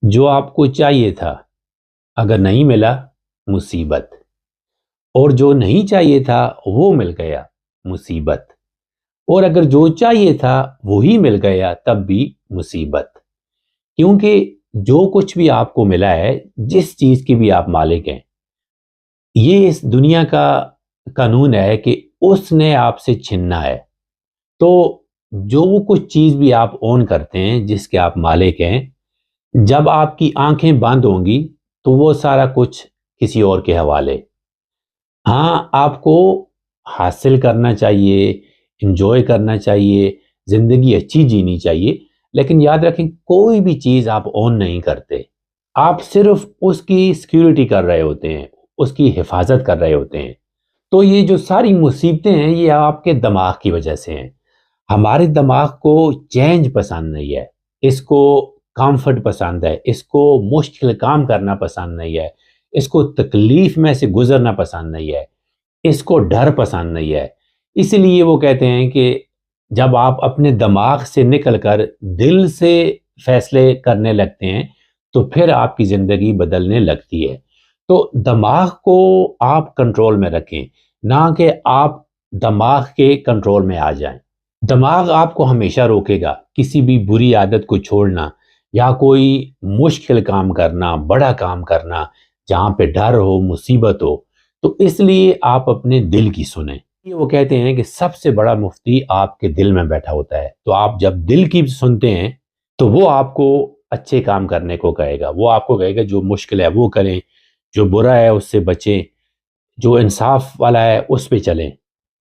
جو آپ کو چاہیے تھا اگر نہیں ملا مصیبت، اور جو نہیں چاہیے تھا وہ مل گیا مصیبت، اور اگر جو چاہیے تھا وہی مل گیا تب بھی مصیبت۔ کیونکہ جو کچھ بھی آپ کو ملا ہے، جس چیز کی بھی آپ مالک ہیں، یہ اس دنیا کا قانون ہے کہ اس نے آپ سے چھننا ہے۔ تو جو کچھ چیز بھی آپ اون کرتے ہیں، جس کے آپ مالک ہیں، جب آپ کی آنکھیں بند ہوں گی تو وہ سارا کچھ کسی اور کے حوالے۔ ہاں، آپ کو حاصل کرنا چاہیے، انجوائے کرنا چاہیے، زندگی اچھی جینی چاہیے، لیکن یاد رکھیں کوئی بھی چیز آپ اون نہیں کرتے، آپ صرف اس کی سیکیورٹی کر رہے ہوتے ہیں، اس کی حفاظت کر رہے ہوتے ہیں۔ تو یہ جو ساری مصیبتیں ہیں یہ آپ کے دماغ کی وجہ سے ہیں۔ ہمارے دماغ کو چینج پسند نہیں ہے، اس کو کمفرٹ پسند ہے، اس کو مشکل کام کرنا پسند نہیں ہے، اس کو تکلیف میں سے گزرنا پسند نہیں ہے، اس کو ڈر پسند نہیں ہے۔ اسی لیے وہ کہتے ہیں کہ جب آپ اپنے دماغ سے نکل کر دل سے فیصلے کرنے لگتے ہیں تو پھر آپ کی زندگی بدلنے لگتی ہے۔ تو دماغ کو آپ کنٹرول میں رکھیں، نہ کہ آپ دماغ کے کنٹرول میں آ جائیں۔ دماغ آپ کو ہمیشہ روکے گا کسی بھی بری عادت کو چھوڑنا، یا کوئی مشکل کام کرنا، بڑا کام کرنا جہاں پہ ڈر ہو، مصیبت ہو۔ تو اس لیے آپ اپنے دل کی سنیں۔ یہ وہ کہتے ہیں کہ سب سے بڑا مفتی آپ کے دل میں بیٹھا ہوتا ہے۔ تو آپ جب دل کی سنتے ہیں تو وہ آپ کو اچھے کام کرنے کو کہے گا، وہ آپ کو کہے گا جو مشکل ہے وہ کریں، جو برا ہے اس سے بچیں، جو انصاف والا ہے اس پہ چلیں۔